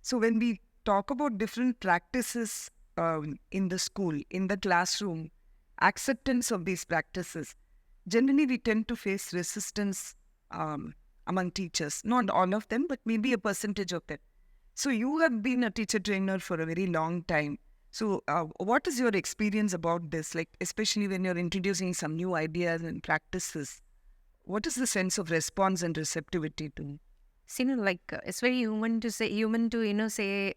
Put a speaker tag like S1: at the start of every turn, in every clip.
S1: So when we talk about different practices in the school, in the classroom, acceptance of these practices, generally we tend to face resistance um, among teachers. Not all of them, but maybe a percentage of them. So you have been a teacher trainer for a very long time. So what is your experience about this? Like, especially when you're introducing some new ideas and practices, what is the sense of response and receptivity to?
S2: So, it's very human to, say,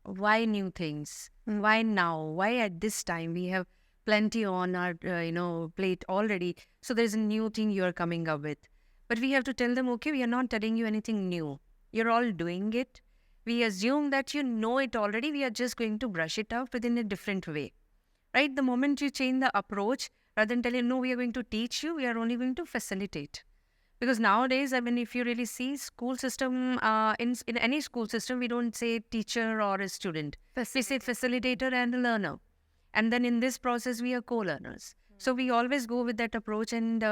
S2: why new things? Why now? Why at this time? We have plenty on our, plate already. So there's a new thing you're coming up with. But we have to tell them, okay, we are not telling you anything new. You're all doing it. We assume that you know it already. We are just going to brush it out within a different way. Right? The moment you change the approach, rather than telling, no, we are going to teach you, we are only going to facilitate. Because nowadays, I mean, if you really see school system, in any school system, we don't say teacher or a student. We say facilitator and a learner. And then in this process, we are co-learners. So we always go with that approach. And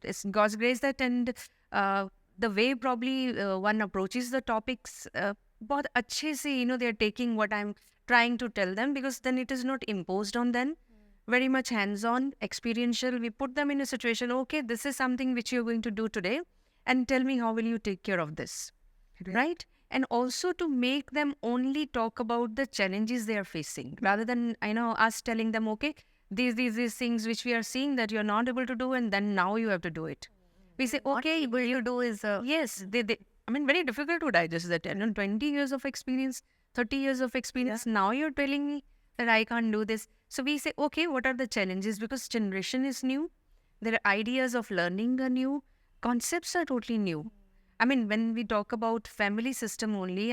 S2: it's God's grace that, and the way probably one approaches the topics, बहुत अच्छे से, they're taking what I'm trying to tell them, because then it is not imposed on them. Very much hands-on, experiential. We put them in a situation, okay, this is something which you're going to do today, and tell me how will you take care of this, right? And also to make them only talk about the challenges they are facing, rather than, us telling them, okay, these things which we are seeing that you're not able to do, and then now you have to do it. We say, okay, will you do is, yes, very difficult to digest that. 20 years of experience, 30 years of experience, now you're telling me that I can't do this. So we say, okay, what are the challenges? Because generation is new. Their ideas of learning are new. Concepts are totally new. When we talk about family system only,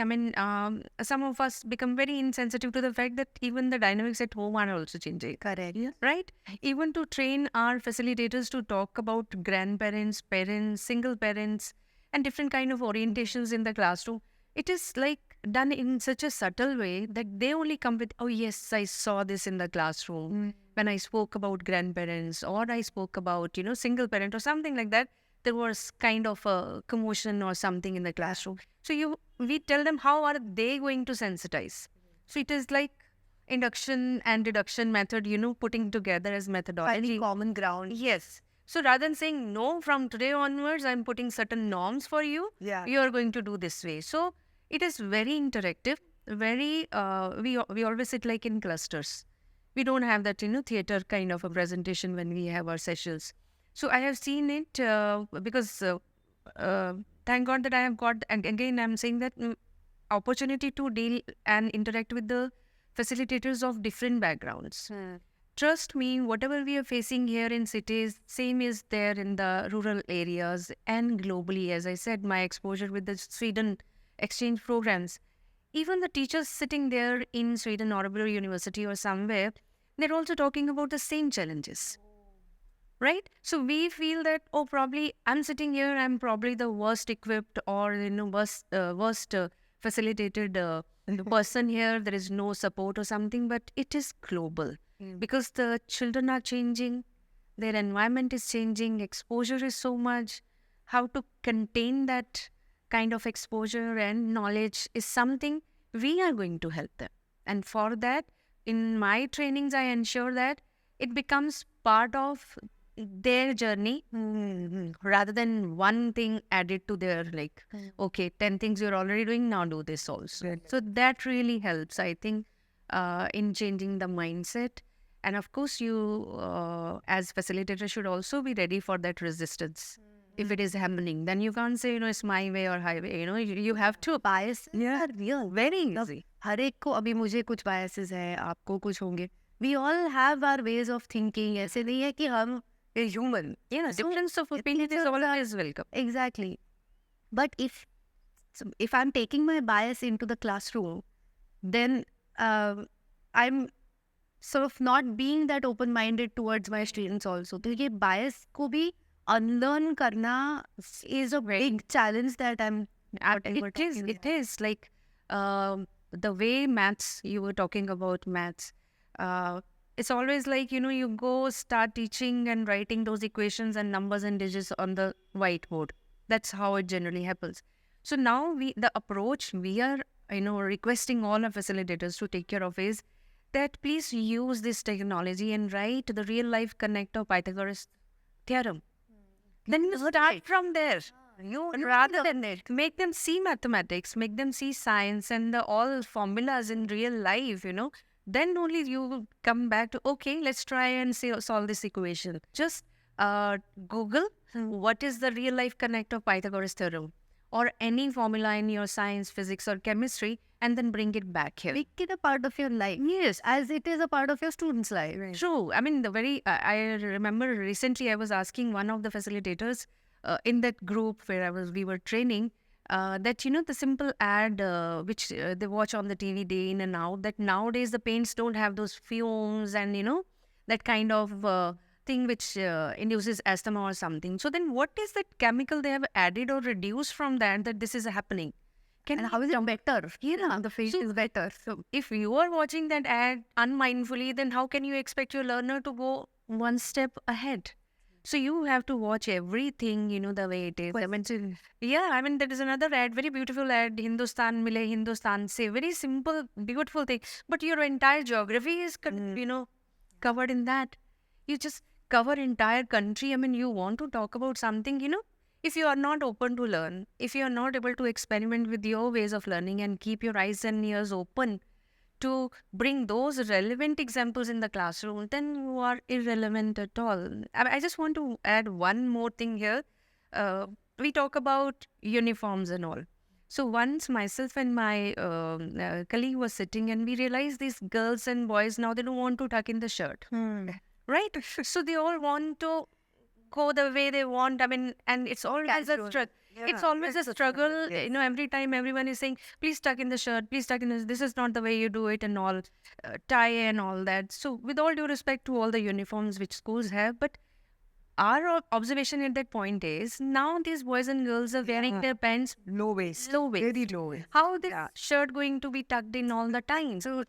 S2: some of us become very insensitive to the fact that even the dynamics at home are also changing.
S3: Correct. Yeah.
S2: Right? Even to train our facilitators to talk about grandparents, parents, single parents, and different kind of orientations in the classroom, it is like done in such a subtle way that they only come with, oh yes, I saw this in the classroom when I spoke about grandparents, or I spoke about, single parent or something like that. There was kind of a commotion or something in the classroom. So we tell them how are they going to sensitize. So it is like induction and deduction method, putting together as methodology.
S3: Finding common ground.
S2: Yes. So rather than saying, no, from today onwards, I'm putting certain norms for you.
S3: Yeah.
S2: You are going to do this way. So it is very interactive. Very, we always sit like in clusters. We don't have that, theater kind of a presentation when we have our sessions. So I have seen it because thank God that I have got, and again, I'm saying that opportunity to deal and interact with the facilitators of different backgrounds. Trust me, whatever we are facing here in cities, same is there in the rural areas and globally. As I said, my exposure with the Sweden exchange programs, even the teachers sitting there in Sweden or Örebro University or somewhere, they're also talking about the same challenges. Right? So we feel that, oh, probably I'm sitting here, I'm probably the worst equipped or, worst facilitated person here. There is no support or something, but it is global because the children are changing, their environment is changing, exposure is so much. How to contain that kind of exposure and knowledge is something we are going to help them. And for that, in my trainings, I ensure that it becomes part of their journey rather than one thing added to their okay, 10 things you're already doing, now do this also. So that really helps, I think, in changing the mindset. And of course, you as facilitator should also be ready for that resistance. If it is happening, then you can't say, it's my way or highway. You have to.
S3: Bias are real.
S2: Very easy.
S3: हर एक को अभी मुझे कुछ biases है, आपको कुछ होंगे. We all have our ways of thinking. ऐसे नहीं है कि हम we're human.
S2: Yeah, difference of opinion is always welcome.
S3: Exactly. But if I'm taking my bias into the classroom, then I'm sort of not being that open-minded towards my students also. तो ये bias को भी unlearn करना is a big challenge that I'm.
S2: It is like the way maths, you were talking about maths. It's always like, you go start teaching and writing those equations and numbers and digits on the whiteboard. That's how it generally happens. So now the approach we are, requesting all our facilitators to take care of is that please use this technology and write the real life connect of Pythagoras theorem. Then you start from there. You rather than make them see mathematics, make them see science and all formulas in real life, then only you will come back to, okay, let's try and solve this equation. Just Google what is the real life connect of Pythagoras theorem or any formula in your science, physics or chemistry, and then bring it back here.
S3: Make it a part of your life.
S2: Yes.
S3: As it is a part of your student's life.
S2: True. I mean, I remember recently I was asking one of the facilitators in that group where we were training, that, the simple ad which they watch on the TV day in and out, that nowadays the paints don't have those fumes and, that kind of thing which induces asthma or something. So then what is that chemical they have added or reduced from that this is happening?
S3: And how is it better?
S2: Yeah,
S3: The face is better.
S2: So if you are watching that ad unmindfully, then how can you expect your learner to go one step ahead? So you have to watch everything, the way it is. I mean, there is another ad, very beautiful ad, Hindustan Mile Hindustan Se, very simple, beautiful thing. But your entire geography is, covered in that. You just cover entire country. I mean, you want to talk about something, if you are not open to learn, if you are not able to experiment with your ways of learning and keep your eyes and ears open to bring those relevant examples in the classroom, then you are irrelevant at all. I just want to add one more thing here. We talk about uniforms and all. So once myself and my colleague was sitting and we realized these girls and boys now, they don't want to tuck in the shirt. Right? So they all want to go the way they want. I mean, and it's always a struggle. It's always a struggle. Every time everyone is saying, please tuck in the shirt, please tuck in this is not the way you do it and all, tie and all that. So with all due respect to all the uniforms which schools have, but our observation at that point is now these boys and girls are wearing their pants
S1: Low waist.
S2: very
S1: low waist.
S2: How this shirt going to be tucked in all the time? So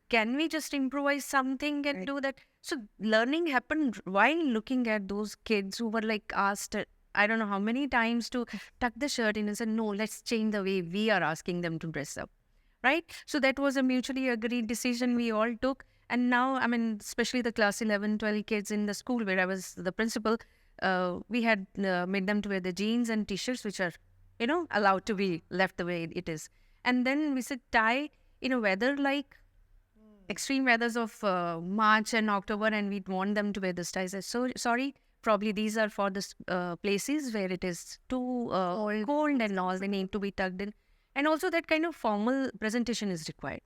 S2: can we just improvise something and do that? So learning happened while looking at those kids who were like asked, I don't know how many times to tuck the shirt in and said, no, let's change the way we are asking them to dress up. Right? So that was a mutually agreed decision we all took. And now, I mean, especially the class 11, 12 kids in the school where I was the principal, we had made them to wear the jeans and t-shirts, which are, allowed to be left the way it is. And then we said tie in a weather like extreme weathers of March and October, and we'd want them to wear this tie. I said, so sorry, probably these are for the places where it is too cold and all, they need to be tucked in. And also that kind of formal presentation is required.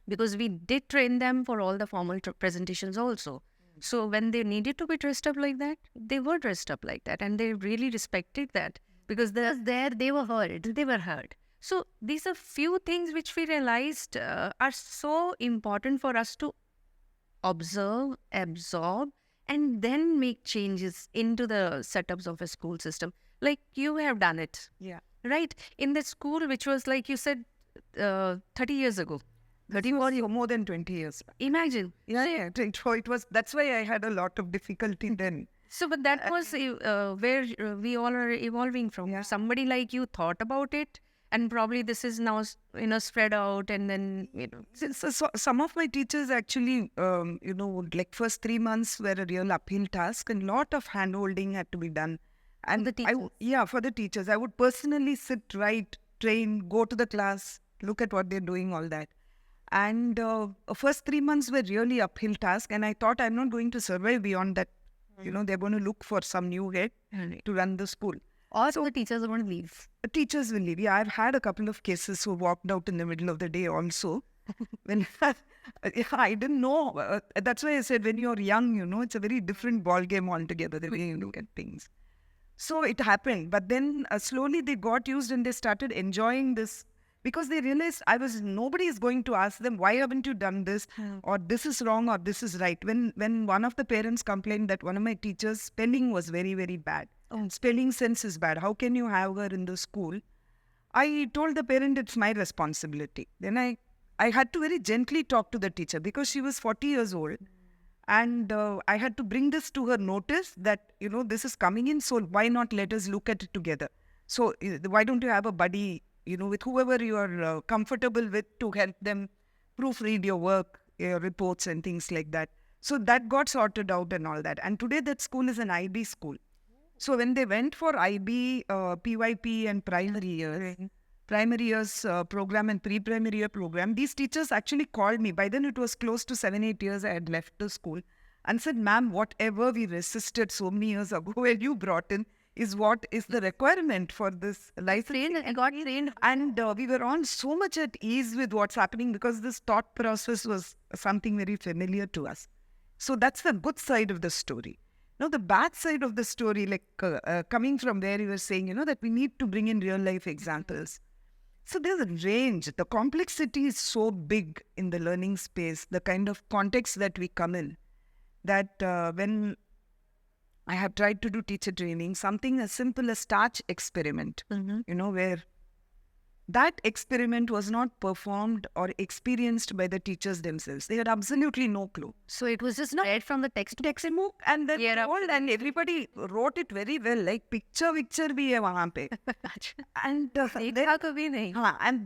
S2: Because we did train them for all the formal presentations also. So when they needed to be dressed up like that, they were dressed up like that. And they really respected that. Because
S3: there they were heard.
S2: They were heard. So these are few things which we realized are so important for us to observe, absorb, and then make changes into the setups of a school system. Like you have done it.
S1: Yeah.
S2: Right? In the school, which was like you said, 30 years ago.
S1: 30 was more than 20 years back.
S2: Imagine.
S1: Yeah. It was. That's why I had a lot of difficulty then.
S2: So, but that was where we all are evolving from.
S1: Yeah.
S2: Somebody like you thought about it, and probably this is now, spread out, and then,
S1: So some of my teachers actually, like first 3 months were a real uphill task, and lot of hand-holding had to be done. And
S2: the teachers?
S1: for the teachers. I would personally sit, write, train, go to the class, look at what they're doing, all that. And first 3 months were really uphill task, and I thought I'm not going to survive beyond that. They're going to look for some new head to run the school.
S3: Also, the teachers are going to leave.
S1: Teachers will leave. Yeah, I've had a couple of cases who walked out in the middle of the day also. When I didn't know. That's why I said when you're young, it's a very different ball game altogether, the way you look at things. So it happened. But then slowly they got used and they started enjoying this. Because they realized nobody is going to ask them, why haven't you done this? Or this is wrong or this is right. When one of the parents complained that one of my teachers' spelling was very, very bad. Spelling sense is bad. How can you have her in the school? I told the parent it's my responsibility. Then I had to very gently talk to the teacher because she was 40 years old. And I had to bring this to her notice that, this is coming in. So why not let us look at it together? So why don't you have a buddy, with whoever you are comfortable with to help them proofread your work, your reports and things like that. So that got sorted out and all that. And today that school is an IB school. So when they went for IB, PYP and primary years program and pre-primary year program, these teachers actually called me. By then it was close to 7-8 years I had left the school and said, ma'am, whatever we resisted so many years ago when you brought in is what is the requirement for this license.
S3: I got trained.
S1: And we were all so much at ease with what's happening because this thought process was something very familiar to us. So that's the good side of the story. Now, the bad side of the story, like coming from where you were saying, that we need to bring in real life examples. So there's a range. The complexity is so big in the learning space, the kind of context that we come in, that when I have tried to do teacher training, something as simple as starch experiment, where that experiment was not performed or experienced by the teachers themselves. They had absolutely no clue.
S3: So it was just read from the textbook.
S1: And then told, and everybody wrote it very well, like picture bhi hai wahan pe. And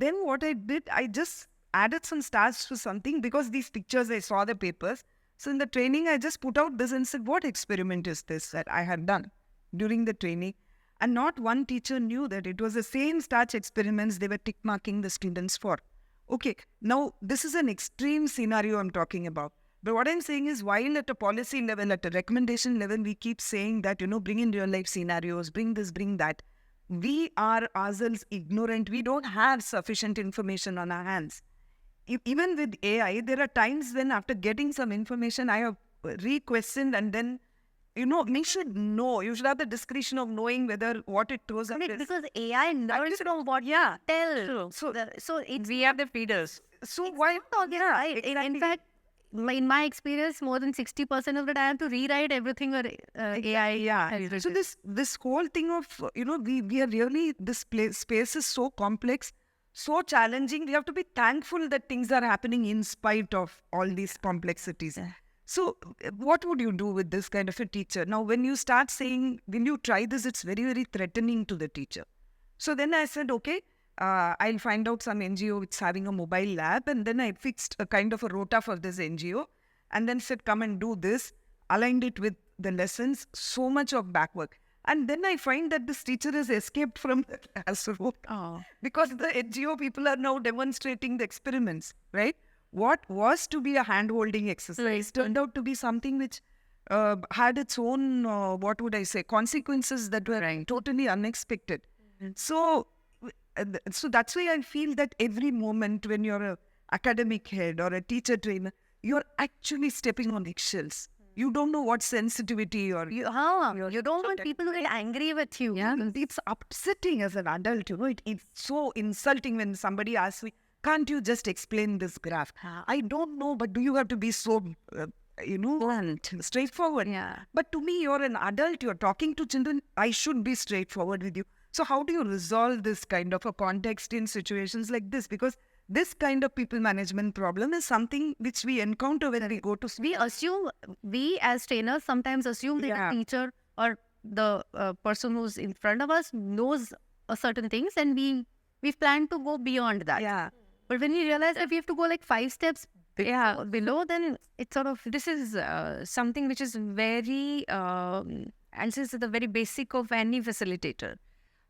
S1: then what I did, I just added some stars to something because these pictures, I saw the papers. So in the training, I just put out this and said, what experiment is this that I had done during the training? And not one teacher knew that it was the same starch experiments they were tick marking the students for. Okay, now this is an extreme scenario I'm talking about. But what I'm saying is, while at a policy level, at a recommendation level, we keep saying that, bring in real life scenarios, bring this, bring that. We are ourselves ignorant. We don't have sufficient information on our hands. Even with AI, there are times when after getting some information, I have re-questioned and then, you should know. You should have the discretion of knowing whether what it throws up is.
S3: Because AI learns from what you tell. So
S2: we are the feeders.
S1: So why not?
S3: Yeah, in fact, in my experience, more than 60% of the time to rewrite everything or AI.
S1: Yeah. So this whole thing of, we are really, this space is so complex, so challenging. We have to be thankful that things are happening in spite of all these complexities. Yeah. So what would you do with this kind of a teacher? Now, when you start saying, when you try this, it's very, very threatening to the teacher. So then I said, okay, I'll find out some NGO which is having a mobile lab. And then I fixed a kind of a rota for this NGO and then said, come and do this, aligned it with the lessons, so much of back work. And then I find that this teacher has escaped from the classroom because the NGO people are now demonstrating the experiments, right? What was to be a hand-holding exercise turned out to be something which had its own, consequences that were totally unexpected. So that's why I feel that every moment when you're an academic head or a teacher trainer, you're actually stepping on eggshells. You don't know what sensitivity or...
S3: You don't want people to get angry with you.
S1: Yeah, it's upsetting as an adult, it's so insulting when somebody asks me, can't you just explain this graph? I don't know, but do you have to be so, blunt, straightforward?
S3: Yeah.
S1: But to me, you're an adult, you're talking to children, I should be straightforward with you. So how do you resolve this kind of a context in situations like this? Because this kind of people management problem is something which we encounter when we go to school.
S3: We as trainers sometimes assume that the teacher or the person who's in front of us knows certain things and we've planned to go beyond that.
S1: Yeah.
S3: But when you realize that we have to go like 5 steps below, then it's sort of...
S2: This is something which is very, and this is the very basic of any facilitator.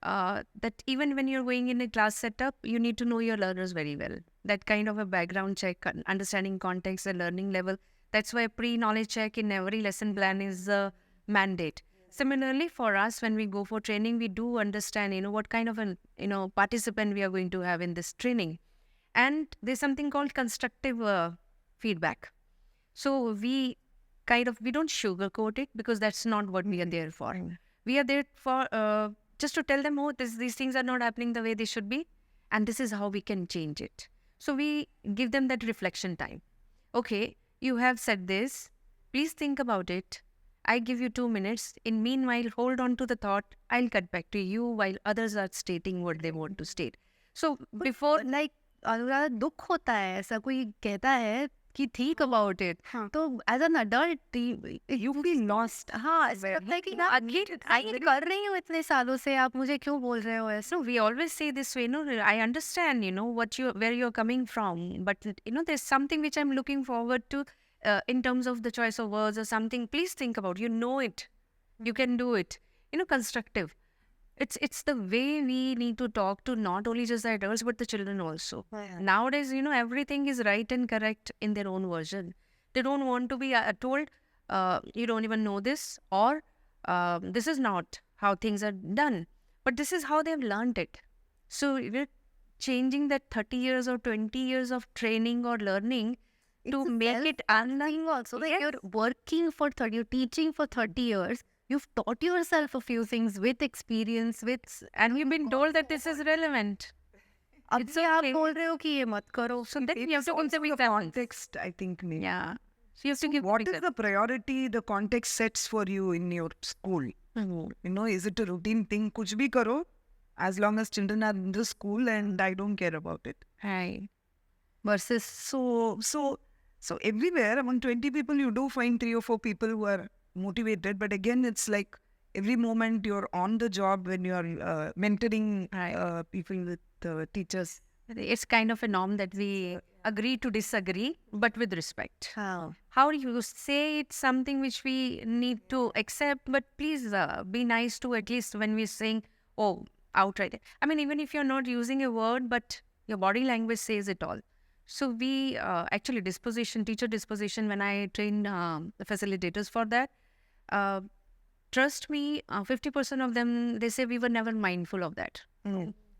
S2: That even when you're going in a class setup, you need to know your learners very well. That kind of a background check, understanding context and learning level. That's why pre-knowledge check in every lesson plan is a mandate. Similarly, for us, when we go for training, we do understand, what kind of a, participant we are going to have in this training. And there's something called constructive feedback. So we don't sugarcoat it because that's not what we are there for. We are there for just to tell them, these things are not happening the way they should be. And this is how we can change it. So we give them that reflection time. Okay, you have said this. Please think about it. I give you 2 minutes. In meanwhile, hold on to the thought. I'll get back to you while others are stating what they want to state. So before...
S3: Like, Anuradha दुख होता है, ऐसा कोई कहता है
S2: कि think about it.
S3: तो as an adult
S1: You feel lost.
S3: हाँ ऐसा लगता है कि ना मैं कर रही हूँ इतने सालों से, आप मुझे क्यों बोल रहे हो ऐसे?
S2: So we always say this way, I understand, where you're coming from, but there's something which I'm looking forward to in terms of the choice of words or something. Please think about, it. You can do it. Constructive. It's the way we need to talk to not only just the adults but the children also. Nowadays, everything is right and correct in their own version. They don't want to be told, you don't even know this, or this is not how things are done. But this is how they've learned it. So we're changing that 30 years or 20 years of training or learning to make it
S3: unlearning also. Like you're working for 30, you're teaching for 30 years. You've taught yourself a few things with experience,
S2: and you've been told that this is relevant.
S3: It's आप बोल रहे हो कि ये मत करो.
S2: So then you have to consider the
S1: context, I think. Maybe.
S2: Yeah. So you have to give.
S1: What is the priority the context sets for you in your school? Is it a routine thing? Kuch bhi karo, as long as children are in the school and I don't care about it.
S2: Right.
S3: Versus
S1: so everywhere among 20 people, you do find 3 or 4 people who are motivated. But again, it's like every moment you're on the job when you're mentoring people with teachers.
S2: It's kind of a norm that we agree to disagree, but with respect.
S3: How
S2: do you say it's something which we need to accept, but please be nice to at least when we're saying, oh, outright. I mean, even if you're not using a word, but your body language says it all. So we actually teacher disposition, when I train the facilitators for that, trust me, 50% of them, they say we were never mindful of that.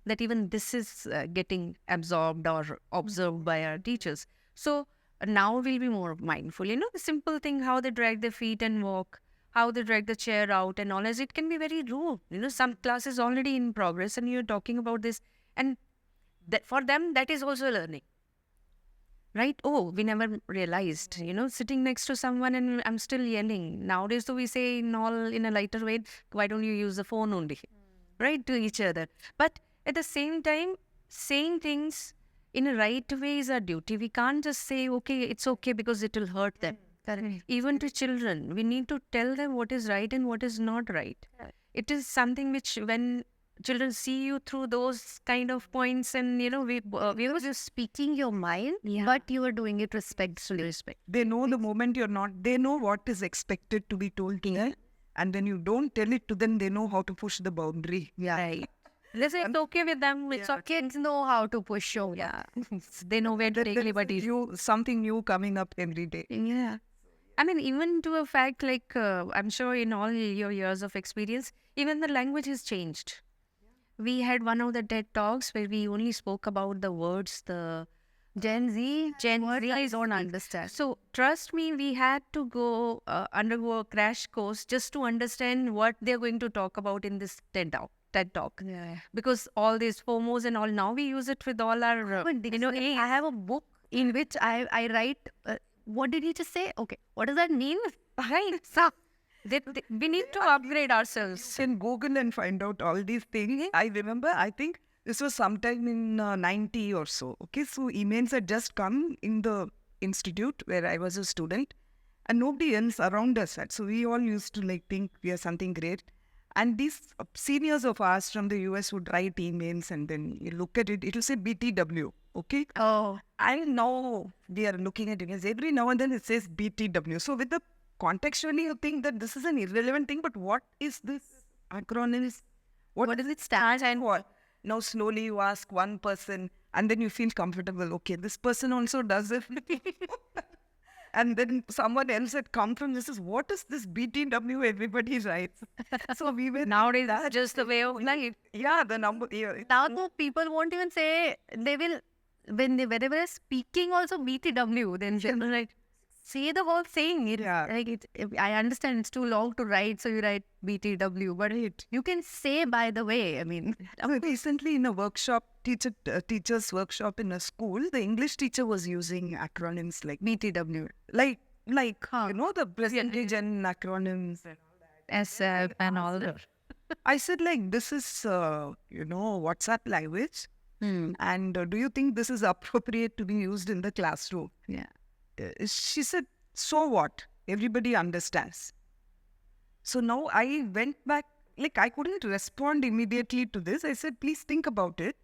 S2: That even this is getting absorbed or observed by our teachers. So now we'll be more mindful. The simple thing, how they drag their feet and walk, how they drag the chair out and all, as it can be very rude. Some class is already in progress and you're talking about this. And that for them, that is also learning. Right? Oh, we never realized, sitting next to someone and I'm still yelling. Nowadays, so we say in a lighter way, why don't you use the phone only? Right? To each other. But at the same time, saying things in a right way is our duty. We can't just say, okay, it's okay because it will hurt them. Even to children, we need to tell them what is right and what is not right. It is something which when children see you through those kind of points and, we were
S3: just speaking your mind, but you are doing it respectfully.
S1: They know the moment you're not, they know what is expected to be told to them. And when you don't tell it to them, they know how to push the boundary.
S2: Right. They say it's okay with them. It's okay.
S3: Kids know how to push you.
S2: Yeah. They know where to take liberties.
S1: Something new coming up every day.
S2: Yeah. I mean, even to a fact, like, I'm sure in all your years of experience, even the language has changed. We had one of the TED Talks where we only spoke about the words, the
S3: Gen Z,
S2: I don't understand. So trust me, we had to go undergo a crash course just to understand what they're going to talk about in this TED Talk.
S3: Yeah.
S2: Because all these FOMOs and all, now we use it with all our,
S3: I have a book in which I write, what did he just say? Okay, what does that mean?
S2: Right. So we need to upgrade ourselves.
S1: You can Google and find out all these things. I remember, I think this was sometime in 90 or so. Okay, so emails had just come in the institute where I was a student and nobody else around us had. So we all used to think we are something great. And these seniors of ours from the US would write emails and then you look at it, it will say BTW. Okay.
S3: Oh.
S1: And now we are looking at it. Every now and then it says BTW. So with the contextually, you think that this is an irrelevant thing, but what is this acronym?
S3: What does it stand and
S1: what? Now slowly you ask one person and then you feel comfortable. Okay, this person also does it. And then someone else had come from this is, what is this BTW everybody writes? So we were...
S2: Nowadays, that's just the way of life.
S1: Yeah, the number... Yeah,
S3: now people won't even say, they will, whenever they're speaking also BTW, then they're like, say the whole thing. I understand it's too long to write, so you write BTW, but you can say by the way. I mean,
S1: recently in a workshop, teacher's workshop in a school, the English teacher was using acronyms like
S2: BTW,
S1: the percentage and acronyms and all that.
S2: SF and all that.
S1: I said this is WhatsApp language, and do you think this is appropriate to be used in the classroom?
S2: Yeah.
S1: she said, so what? Everybody understands. So now I went back, like I couldn't respond immediately to this. I said, please think about it.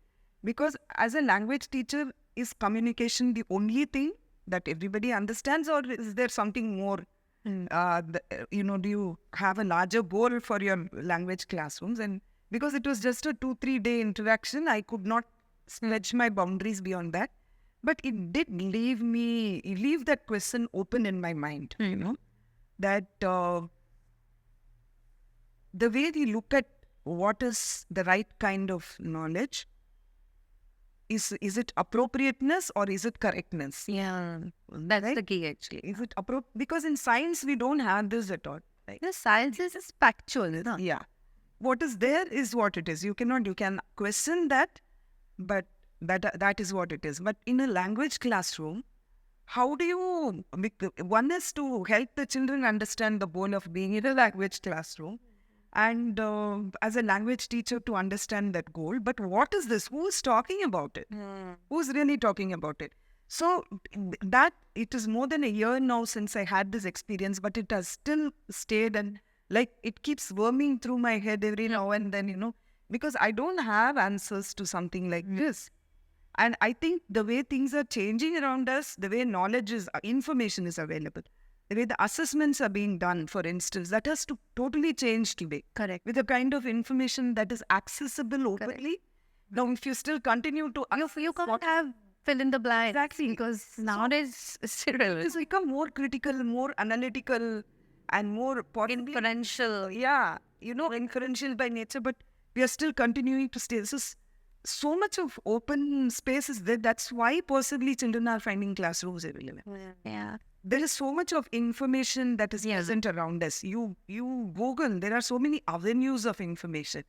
S1: Because as a language teacher, is communication the only thing that everybody understands, or is there something more? Do you have a larger goal for your language classrooms? And because it was just a 2-3 day interaction, I could not stretch my boundaries beyond that. But it did leave that question open in my mind, that the way we look at what is the right kind of knowledge, is it appropriateness or is it correctness?
S2: Yeah, that's
S1: Right?
S2: the key actually.
S1: Is it appropriate? Because in science, we don't have this at all. Right?
S3: The science is factual. No?
S1: Yeah. What is there is what it is. You can question that, but that is what it is. But in a language classroom, how do you, one is to help the children understand the goal of being in a language classroom, and as a language teacher to understand that goal. But what is this? Who is talking about it? Who's really talking about it? So that it is more than a year now since I had this experience, but it has still stayed, and like it keeps worming through my head every now and then, because I don't have answers to something like this. And I think the way things are changing around us, the way information is available, the way the assessments are being done, for instance, that has to totally change today.
S3: Correct.
S1: With the kind of information that is accessible openly. Now, if you still continue to...
S3: You can't have fill in the blanks.
S1: Exactly.
S3: Because
S2: Nowadays, it's still relevant.
S1: It's become more critical, more analytical, and more possibly...
S2: Inferential.
S1: Yeah, inferential by nature, but we are still continuing to stay. So much of open space is there. That's why possibly children are finding classrooms irrelevant.
S3: yeah.
S1: There is so much of information that is present around us. You Google, there are so many avenues of information.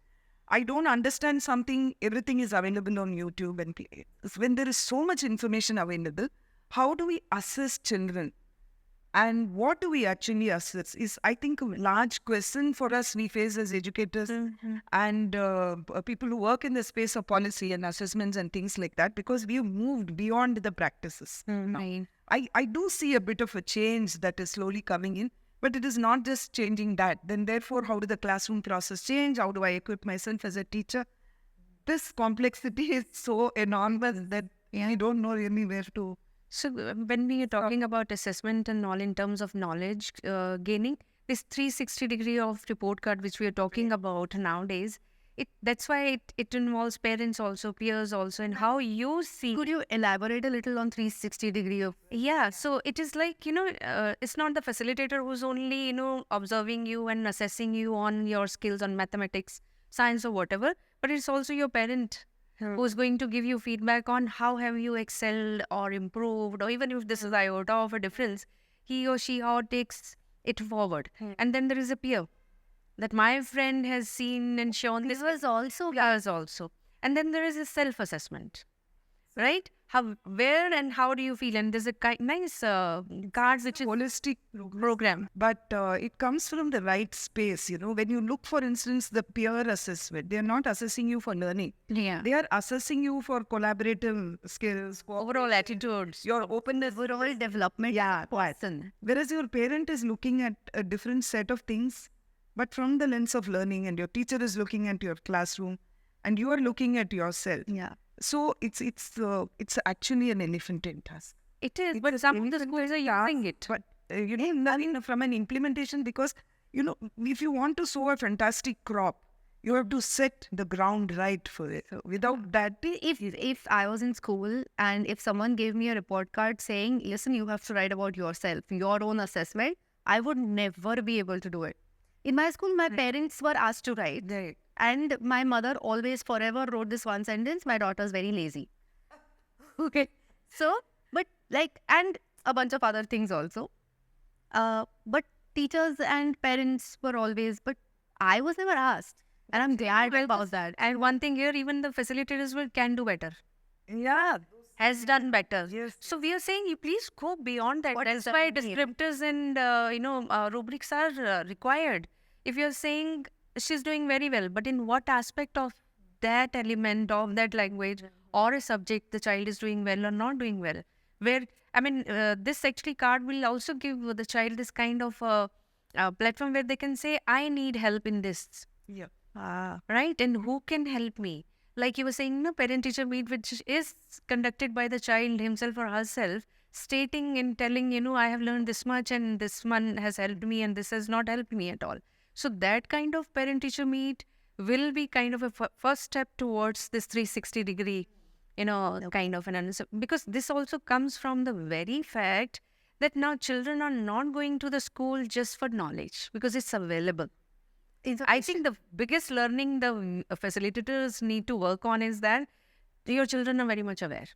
S1: I don't understand something, everything is available on YouTube and play. When there is so much information available, how do we assess children? And what do we actually assess is, I think, a large question for us we face as educators and people who work in the space of policy and assessments and things like that, because we have moved beyond the practices.
S2: Right.
S1: I do see a bit of a change that is slowly coming in, but it is not just changing that. Then therefore, how do the classroom process change? How do I equip myself as a teacher? This complexity is so enormous that we don't know really where to...
S2: So when we are talking about assessment and all in terms of knowledge gaining, this 360 degree of report card which we are talking about nowadays, that's why it involves parents also, peers also, and how you see.
S3: Could you elaborate a little on 360 degree of...
S2: Yeah, so it is like, it's not the facilitator who's only, observing you and assessing you on your skills on mathematics, science or whatever, but it's also your parent who's going to give you feedback on how have you excelled or improved, or even if this is iota of a difference, he or she how takes it forward. And then there is a peer that my friend has seen and shown this was also ours also. And then there is a self-assessment, right? Where and how do you feel? And there's a nice cards which is
S1: holistic
S2: program.
S1: But it comes from the right space. When you look, for instance, the peer assessment, they are not assessing you for learning.
S2: Yeah.
S1: They are assessing you for collaborative skills,
S2: Overall attitudes.
S1: your openness.
S3: overall development.
S1: Yeah,
S3: Person.
S1: Whereas your parent is looking at a different set of things, but from the lens of learning, and your teacher is looking at your classroom, and you are looking at yourself.
S3: Yeah.
S1: So it's actually an elephantine task.
S2: It is, but some of the schools are using it.
S1: But from an implementation, because if you want to sow a fantastic crop, you have to set the ground right for it. So without that,
S3: If I was in school and if someone gave me a report card saying, listen, you have to write about yourself, your own assessment, I would never be able to do it. In my school, my parents were asked to write.
S1: Right.
S3: And my mother always forever wrote this one sentence, my daughter's very lazy. Okay. So, but and a bunch of other things also. But teachers and parents were always, but I was never asked. And I'm glad about that.
S2: And one thing here, even the facilitators can do better.
S1: Yeah.
S2: Has done better.
S1: Yes.
S2: So we are saying you please go beyond that.
S3: What
S2: That's
S3: does
S2: why
S3: that mean?
S2: descriptors and rubrics are required. If you're saying she's doing very well, but in what aspect of that element of that language or a subject the child is doing well or not doing well? where this actually card will also give the child this kind of platform where they can say, I need help in this,
S1: Yeah.
S2: right? And who can help me? Like you were saying, no, parent teacher meet, which is conducted by the child himself or herself, stating and telling, I have learned this much and this one has helped me and this has not helped me at all. So that kind of parent teacher meet will be kind of a first step towards this 360-degree, kind of an analysis. Because this also comes from the very fact that now children are not going to the school just for knowledge because it's available. I think the biggest learning the facilitators need to work on is that your children are very much aware.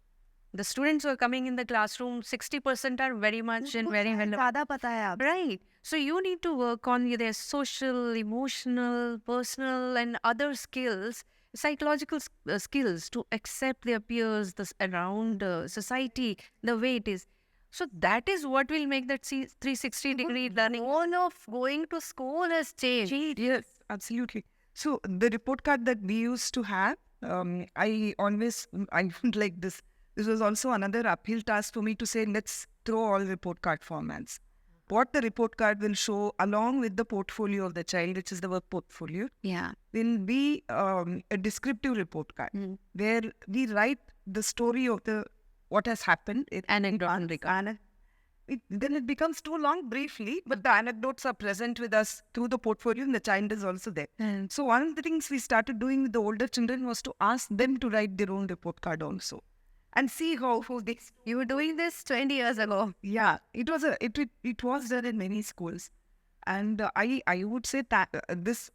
S2: The students who are coming in the classroom, 60% are very much and very well.
S3: ज़्यादा पता है आप.
S2: Right. So you need to work on their social, emotional, personal, and other skills, psychological skills to accept their peers, the around society, the way it is. So that is what will make that 360-degree learning.
S3: Goal of going to school has changed.
S1: Yes, absolutely. So the report card that we used to have, I felt like this. This was also another uphill task for me to say, let's throw all report card formats. What the report card will show, along with the portfolio of the child, which is the work portfolio,
S2: Yeah.
S1: will be a descriptive report card where we write the story of what has happened.
S2: Anecdotal record.
S1: Then it becomes too long briefly, but the anecdotes are present with us through the portfolio and the child is also there. So one of the things we started doing with the older children was to ask them to write their own report card also and see how they...
S3: You were doing this 20 years ago.
S1: Yeah, it was there in many schools. And I would say that this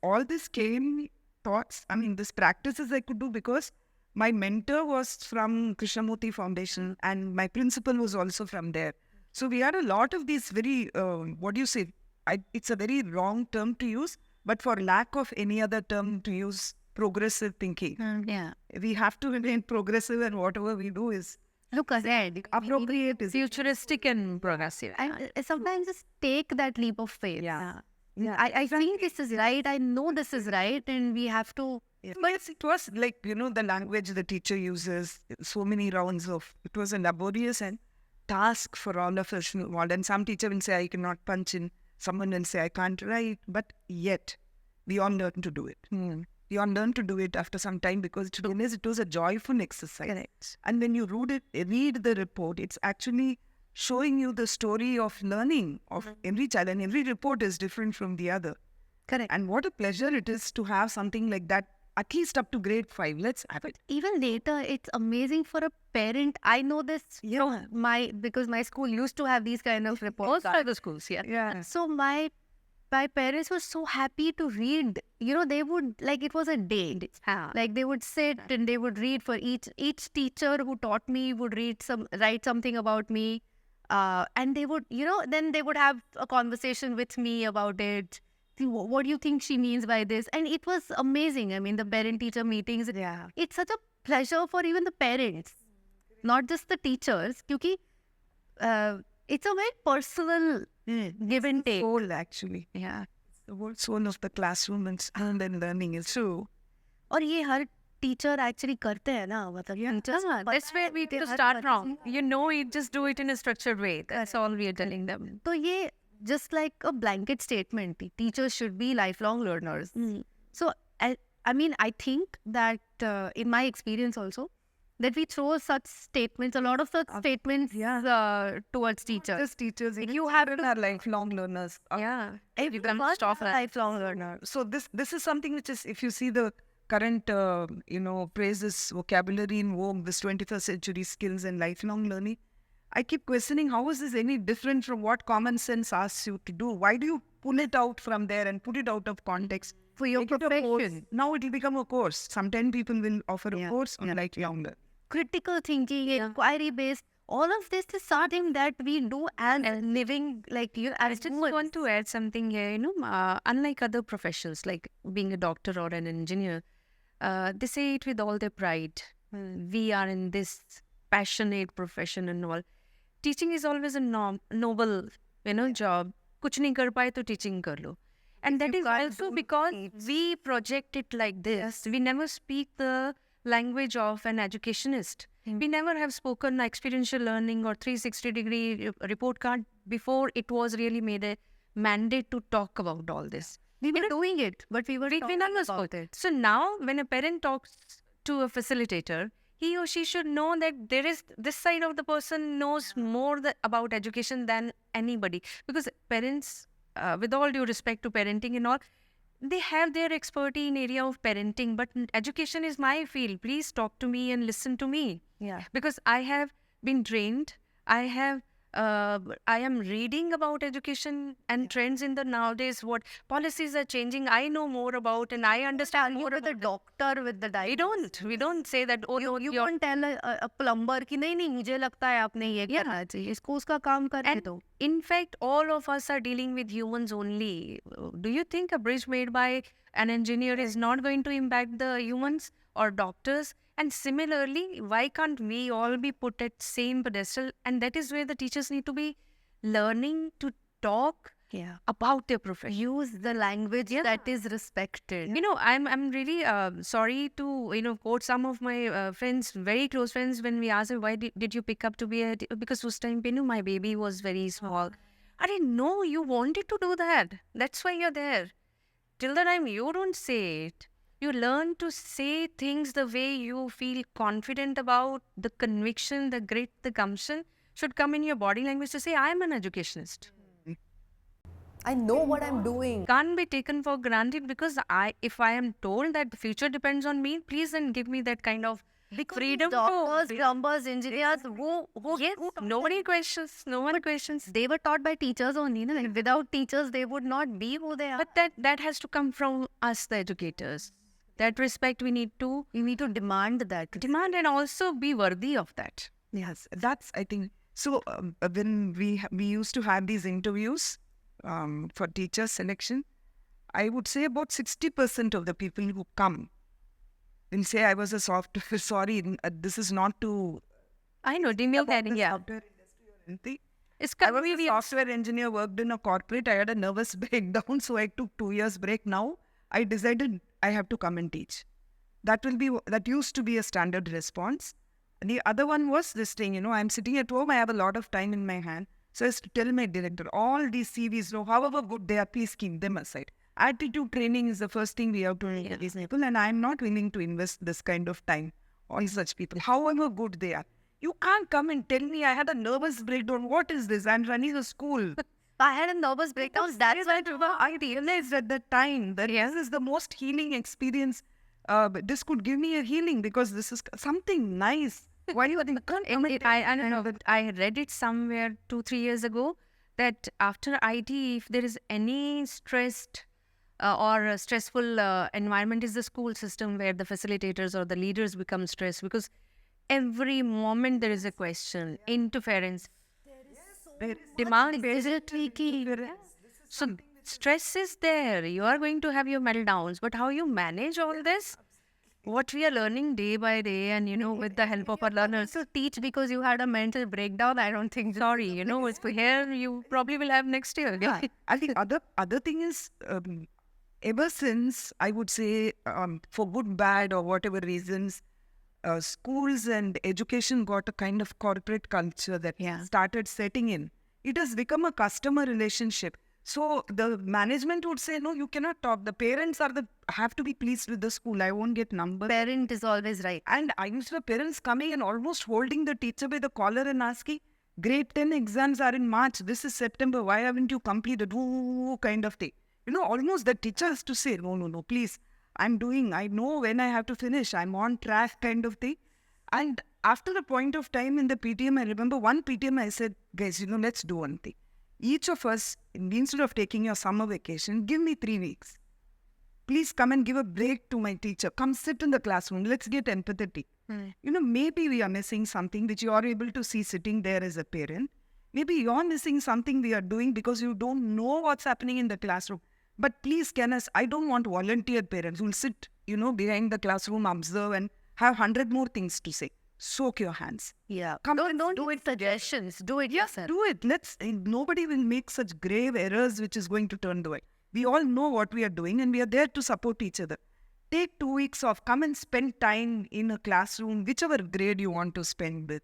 S1: came thoughts, this practices I could do because my mentor was from Krishnamurti Foundation and my principal was also from there. So we had a lot of these very, it's a very wrong term to use, but for lack of any other term to use, progressive thinking.
S2: Yeah.
S1: We have to remain progressive and whatever we do is
S3: Look ahead.
S1: appropriate.
S2: Futuristic and progressive.
S3: And sometimes just take that leap of faith.
S1: Yeah.
S3: I think this is right. I know this is right. And we have to...
S1: But it was like, the language the teacher uses, so many rounds it was a laborious and task for all of us involved. And some teacher will say, I cannot punch in. Someone will say, I can't write. But yet, we all learn to do it. We all learn to do it after some time because it was a joyful exercise.
S2: Correct.
S1: And when you read the report, it's actually showing you the story of learning of every child. And every report is different from the other.
S3: Correct.
S1: And what a pleasure it is to have something like that, at least up to grade 5. Let's have it.
S3: Even later, it's amazing for a parent. I know this from because my school used to have these kind of reports.
S2: Most of the schools, yeah.
S1: Yeah.
S3: So my parents were so happy to read. They would, like, it was a day. Like they would sit and they would read for each teacher who taught me would write something about me. And they would, then they would have a conversation with me about it. What do you think she means by this? And it was amazing. I mean, the parent-teacher meetings, it's such a pleasure for even the parents, not just the teachers, because it's a very personal give and take.
S1: Soul, actually.
S3: Yeah.
S1: The whole soul of the classroom and then learning is true.
S3: और ये हर teacher actually करते हैं ना, मतलब teachers
S2: That's where we need to start from. You just do it in a structured way. That's all we are telling them.
S3: तो ये just like a blanket statement, teachers should be lifelong learners. So I mean, I think that in my experience also, that we throw such statements, a lot of such statements towards teachers.
S1: Just teachers,
S3: You have to
S1: are lifelong learners.
S3: everyone is a lifelong learner.
S1: So this is something which is, if you see the current, praises vocabulary in vogue, this 21st century skills and lifelong learning, I keep questioning, how is this any different from what common sense asks you to do? Why do you pull it out from there and put it out of context?
S3: For your
S1: Make it a course.
S3: profession.
S1: Now it will become a course. Some 10 people will offer a course on lifelong learning.
S3: Critical thinking, inquiry based, all of this is something that we do as living, like,
S2: I
S3: as
S2: just
S3: humans.
S2: want to add something here. Unlike other professions, like being a doctor or an engineer, they say it with all their pride. We are in this passionate profession and all. Teaching is always a noble, job. Kuch nahi kar paye to teaching kar lo. And that is also because we project it like this. We never speak the language of an educationist. We never have spoken experiential learning or 360-degree report card before it was really made a mandate to talk about all this.
S3: We were doing it, but we were
S2: We
S3: talking
S2: never
S3: about
S2: spoke.
S3: it.
S2: So now, when a parent talks to a facilitator, he or she should know that there is this side of the person knows more about education than anybody. Because parents, with all due respect to parenting and all, they have their expertise in area of parenting, but education is my field. Please talk to me and listen to me.
S3: Yeah.
S2: Because I have been trained. I am reading about education and trends in the nowadays. What policies are changing, I know more about, and I understand
S3: You
S2: more
S3: with a
S2: about.
S3: doctor with the diagnosis.
S2: We don't say that. Oh no,
S3: You
S2: you're
S3: won't tell a plumber कि नहीं मुझे लगता है आपने ये
S2: Yeah.
S3: करना चाहिए इसको उसका काम करने
S2: And
S3: दो.
S2: in fact, all of us are dealing with humans only. Do you think a bridge made by an engineer is not going to impact the humans or doctors? And similarly, why can't we all be put at same pedestal? And that is where the teachers need to be learning to talk
S3: Yeah.
S2: about their profession.
S3: Use the language
S2: Yeah.
S3: that is respected.
S2: You know, I'm really sorry to quote some of my friends, very close friends, when we ask them, why did you pick up to be because उस time पे my baby was very small. I didn't know you wanted to do that. That's why you're there. Till the time you don't say it, you learn to say things the way you feel confident about. The conviction, the grit, the gumption should come in your body language to say, I'm an educationist.
S4: I know what I'm doing.
S2: Can't be taken for granted because if I am told that the future depends on me, please then give me that kind of freedom
S3: Doctors,
S2: to.
S3: plumbers, engineers,
S2: Yes, nobody questions. No one questions.
S3: they were taught by teachers only. No? Like, without teachers, they would not be who they are.
S2: But that has to come from us, the educators. That respect we need to
S3: We need to demand that.
S2: demand and also be worthy of that.
S1: Yes, that's, I think. So when we used to have these interviews for teacher selection, I would say about 60% of the people who come will say I was a software. Sorry, this is not to
S2: I know, Dimiel Danning, yeah.
S1: software industry or anything.
S2: It's
S1: I was a
S2: completely
S1: software engineer, worked in a corporate. I had a nervous breakdown, so I took 2 years break. Now I decided I have to come and teach. That used to be a standard response. The other one was this thing, I'm sitting at home, I have a lot of time in my hand. So I used to tell my director, all these CVs, however good they are, please keep them aside. Attitude training is the first thing we have to do with these people, and I'm not willing to invest this kind of time on such people, however good they are. You can't come and tell me I had a nervous breakdown. What is this? I'm running a school.
S3: I had a nervous breakdown. That's why
S1: I realized at that time that this is the most healing experience. This could give me a healing because this is something nice. Why you can't come and tell
S2: I don't know, but I read it somewhere 2-3 years ago that after IT, if there is any stressed or a stressful environment, is the school system where the facilitators or the leaders become stressed because every moment there is a question, interference, demand. So stress is there. You are going to have your meltdowns, but how you manage all this? What we are learning day by day, and with the help of our learners.
S3: to teach because you had a mental breakdown. I don't think.
S2: Sorry, it's here you probably will have next year.
S1: Yeah, I think other thing is ever since I would say for good, bad, or whatever reasons, schools and education got a kind of corporate culture that started setting in. It has become a customer relationship. So the management would say, no, you cannot talk. The parents have to be pleased with the school. I won't get numbers.
S3: Parent is always right.
S1: And I used to have parents coming and almost holding the teacher by the collar and asking, grade 10 exams are in March. This is September. Why haven't you completed? Ooh, kind of thing. Almost the teacher has to say, no, please. I know when I have to finish. I'm on track kind of thing. And after a point of time in the PTM, I remember one PTM, I said, guys, let's do one thing. Each of us, instead of taking your summer vacation, give me 3 weeks. Please come and give a break to my teacher. Come sit in the classroom. Let's get empathetic. Maybe we are missing something which you are able to see sitting there as a parent. Maybe you're missing something we are doing because you don't know what's happening in the classroom. But please, I don't want volunteer parents who will sit, behind the classroom, observe and have 100 more things to say. Soak your hands.
S3: Yeah.
S1: Come,
S3: Don't do it suggestions. Do it yourself.
S1: Do it. Nobody will make such grave errors which is going to turn the way. We all know what we are doing and we are there to support each other. take 2 weeks off, come and spend time in a classroom, whichever grade you want to spend with.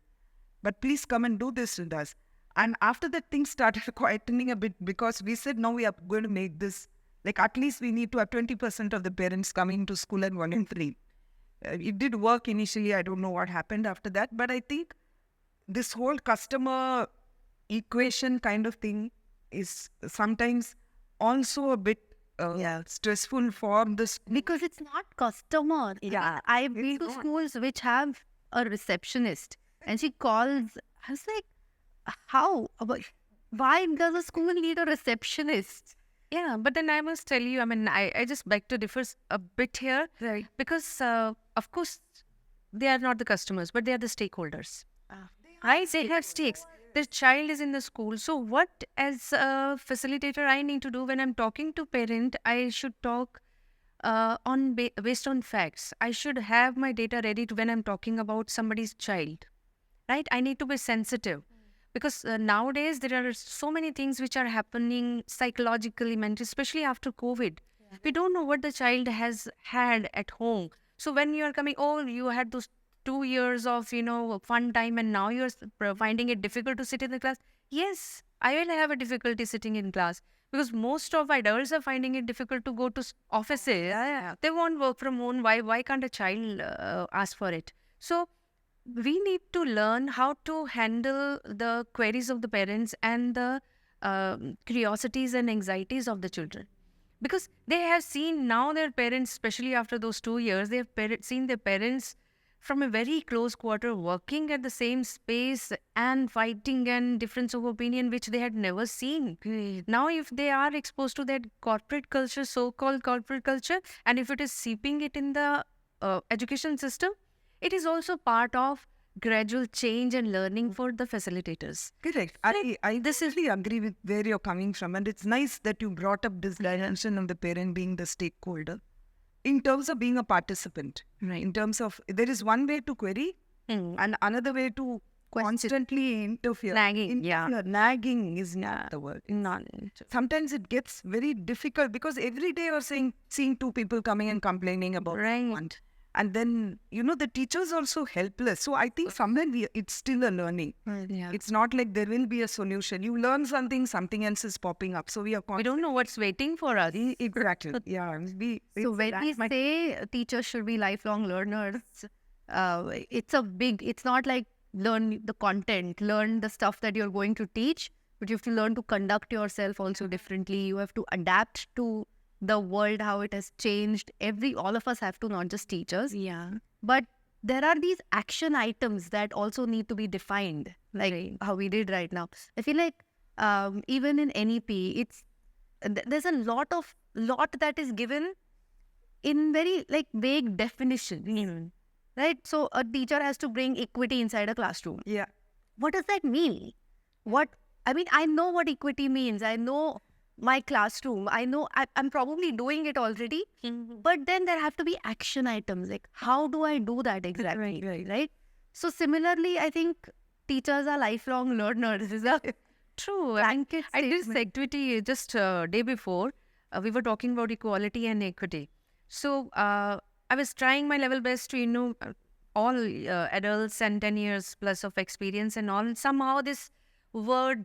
S1: But please come and do this with us. And after that, things started quietening a bit because we said, no, we are going to make this, like at least we need to have 20% of the parents coming to school at 1 and 3. It did work initially. I don't know what happened after that. But I think this whole customer equation kind of thing is sometimes also a bit stressful for this.
S3: Because it's not customer.
S1: Yeah,
S3: I've been to
S1: not.
S3: schools which have a receptionist and she calls. I was like, how? Why does a school need a receptionist?
S2: Yeah, but then I must tell you, I mean, I just beg to differ a bit here.
S3: Right.
S2: Because, of course, they are not the customers, but they are the stakeholders. Right? They have stakes. The child is in the school. So what, as a facilitator, I need to do when I'm talking to parent, I should talk based on facts. I should have my data ready to when I'm talking about somebody's child. Right? I need to be sensitive. Because nowadays, there are so many things which are happening psychologically, mentally, especially after COVID. We don't know what the child has had at home. So when you are coming, oh, you had those 2 years of, fun time and now you're finding it difficult to sit in the class. Yes, I will have a difficulty sitting in class because most of adults are finding it difficult to go to offices. They want work from home. Why can't a child ask for it? So we need to learn how to handle the queries of the parents and the curiosities and anxieties of the children. Because they have seen now their parents, especially after those 2 years, they have seen their parents from a very close quarter working at the same space and fighting and difference of opinion, which they had never seen. Now, if they are exposed to that corporate culture, so-called corporate culture, and if it is seeping it in the education system, it is also part of gradual change and learning for the facilitators.
S1: Correct. I definitely agree with where you're coming from. And it's nice that you brought up this dimension of the parent being the stakeholder. In terms of being a participant,
S2: Right.
S1: in terms of, there is one way to query and another way to constantly interfere.
S2: Nagging, yeah.
S1: Nagging is not the word.
S2: Not
S1: Sometimes it gets very difficult because every day you're seeing two people coming and complaining about one. And then, the teacher's also helpless. So I think somewhere it's still a learning.
S2: Yeah.
S1: It's not like there will be a solution. You learn something else is popping up. So we are
S2: We don't know what's waiting for us.
S1: Exactly. Yeah.
S3: So when we say teachers should be lifelong learners, it's not like learn the content, learn the stuff that you're going to teach, but you have to learn to conduct yourself also differently. You have to adapt to the world, how it has changed. All of us have to, not just teachers.
S2: Yeah.
S3: But there are these action items that also need to be defined, like how we did right now. I feel like even in NEP, there's a lot that is given in very vague definition, right? So a teacher has to bring equity inside a classroom.
S1: Yeah.
S3: What does that mean? I know what equity means. I know my classroom. I know I'm probably doing it already, but then there have to be action items. Like, how do I do that exactly? Right. So similarly, I think teachers are lifelong learners. Is a
S2: True.
S3: blanket
S2: I did
S3: statement.
S2: activity just day before. We were talking about equality and equity. So I was trying my level best to, all adults and 10 years plus of experience and all. Somehow this word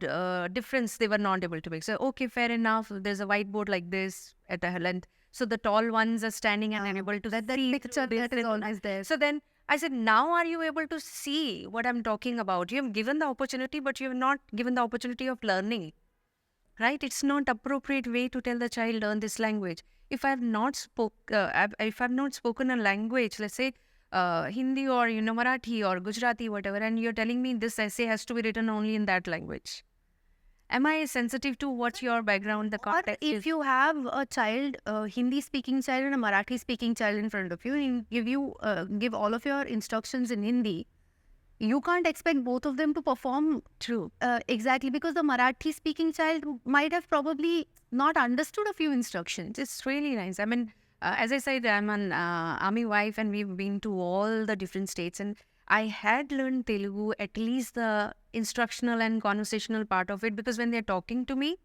S2: difference they were not able to make. So, okay, fair enough. There's a whiteboard like this at the length. So the tall ones are standing and unable to see
S3: picture
S2: through this
S3: that is
S2: and
S3: always there.
S2: So then I said, now are you able to see what I'm talking about? You have given the opportunity, but you have not given the opportunity of learning. Right? It's not appropriate way to tell the child learn this language. If I have not spoken a language, let's say Hindi or Marathi or Gujarati, whatever, and you're telling me this essay has to be written only in that language. Am I sensitive to what your background, the
S3: Or
S2: context
S3: if
S2: is?
S3: you have a child, a Hindi-speaking child and a Marathi-speaking child in front of you, and give all of your instructions in Hindi, you can't expect both of them to perform
S2: True.
S3: exactly, because the Marathi-speaking child might have probably not understood a few instructions.
S2: It's really nice. I mean, as I said, I'm an army wife and we've been to all the different states, and I had learned Telugu, at least the instructional and conversational part of it, because when they're talking to me,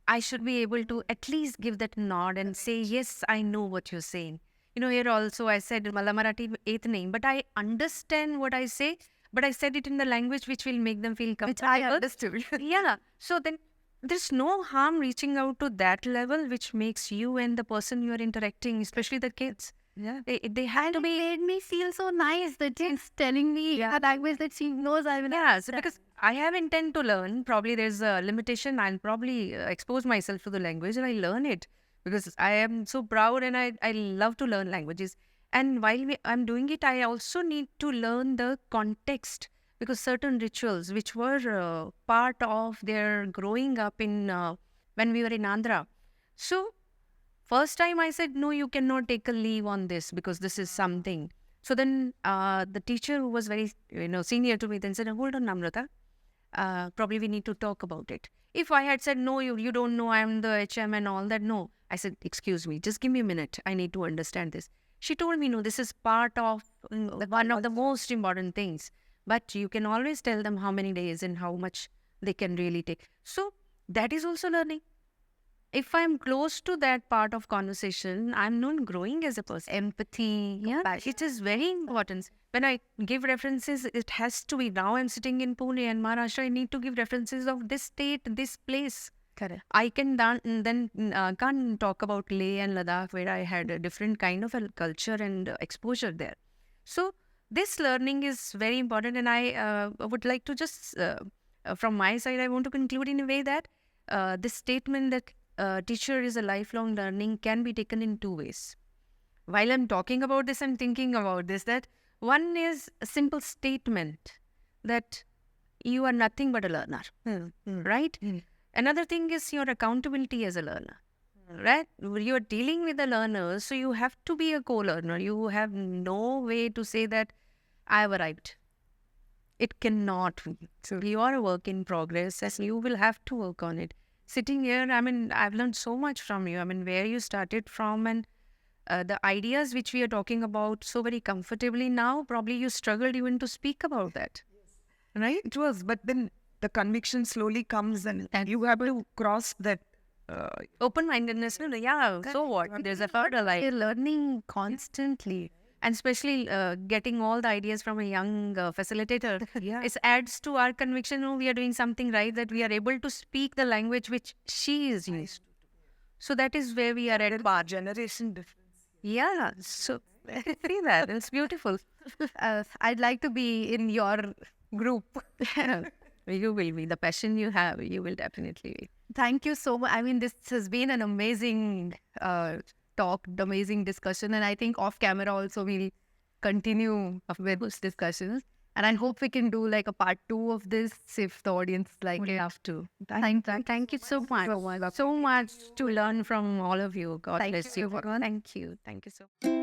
S2: I should be able to at least give that nod and say, yes, I know what you're saying. here also I said Mala Marathi eighth name, but I understand what I say, but I said it in the language which will make them feel
S3: Which
S2: comfortable.
S3: I understood.
S2: Yeah. So then there's no harm reaching out to that level, which makes you and the person you are interacting, especially the kids.
S1: Yeah.
S2: They have
S3: And
S2: to
S3: it
S2: be.
S3: made me feel so nice that she's telling me a language that she knows I will
S2: Yeah, so
S3: understand.
S2: because I have intent to learn, probably there's a limitation. I'll probably expose myself to the language and I learn it because I am so proud and I love to learn languages. And while I'm doing it, I also need to learn the context because certain rituals which were part of their growing up in when we were in Andhra. So first time I said, no, you cannot take a leave on this because this is something. So then the teacher who was very, senior to me then said, hold on, Namrata. Probably we need to talk about it. If I had said, no, you don't know, I'm the HM and all that. No, I said, excuse me, just give me a minute. I need to understand this. She told me, no, this is part of one of the most important things. But you can always tell them how many days and how much they can really take. So that is also learning. If I'm close to that part of conversation, I'm not growing as a person.
S3: Empathy,
S2: Yeah,
S3: compassion.
S2: it is very important. When I give references, it has to be. Now I'm sitting in Pune and Maharashtra. I need to give references of this state, this place.
S3: Correct.
S2: I can then can't talk about Leh and Ladakh where I had a different kind of a culture and exposure there. So this learning is very important, and I would like to just from my side, I want to conclude in a way that this statement that teacher is a lifelong learning can be taken in two ways. While I'm talking about this, I'm thinking about this, that one is a simple statement that you are nothing but a learner, right? Another thing is your accountability as a learner, right? You're dealing with the learners, so you have to be a co-learner. You have no way to say that I've arrived. It cannot be. So you are a work in progress and you will have to work on it. Sitting here, I mean, I've learned so much from you. I mean, where you started from and the ideas which we are talking about so very comfortably now, probably you struggled even to speak about that. Right?
S1: It was, but then the conviction slowly comes and you have to cross that.
S2: Open-mindedness, no, yeah, so what? There's a hurdle.
S3: You're learning constantly.
S2: And especially getting all the ideas from a young facilitator,
S1: Yeah.
S2: it adds to our conviction, we are doing something right, that we are able to speak the language which she is used to. So that is where we are at par.
S1: Generation difference.
S2: Yeah, so see that, it's beautiful.
S3: I'd like to be in your group.
S2: You will be. The passion you have, you will definitely be.
S3: Thank you so much. I mean, this has been an amazing talk, amazing discussion. And I think off camera also we'll continue with those discussions. And I hope we can do like a part 2 of this if the audience like
S2: Would
S3: it.
S2: love to.
S3: Thank
S2: you so much. So much to learn from all of you. God
S3: Thank
S2: bless
S3: you,
S2: you.
S3: everyone.
S2: Thank you. Thank you so much.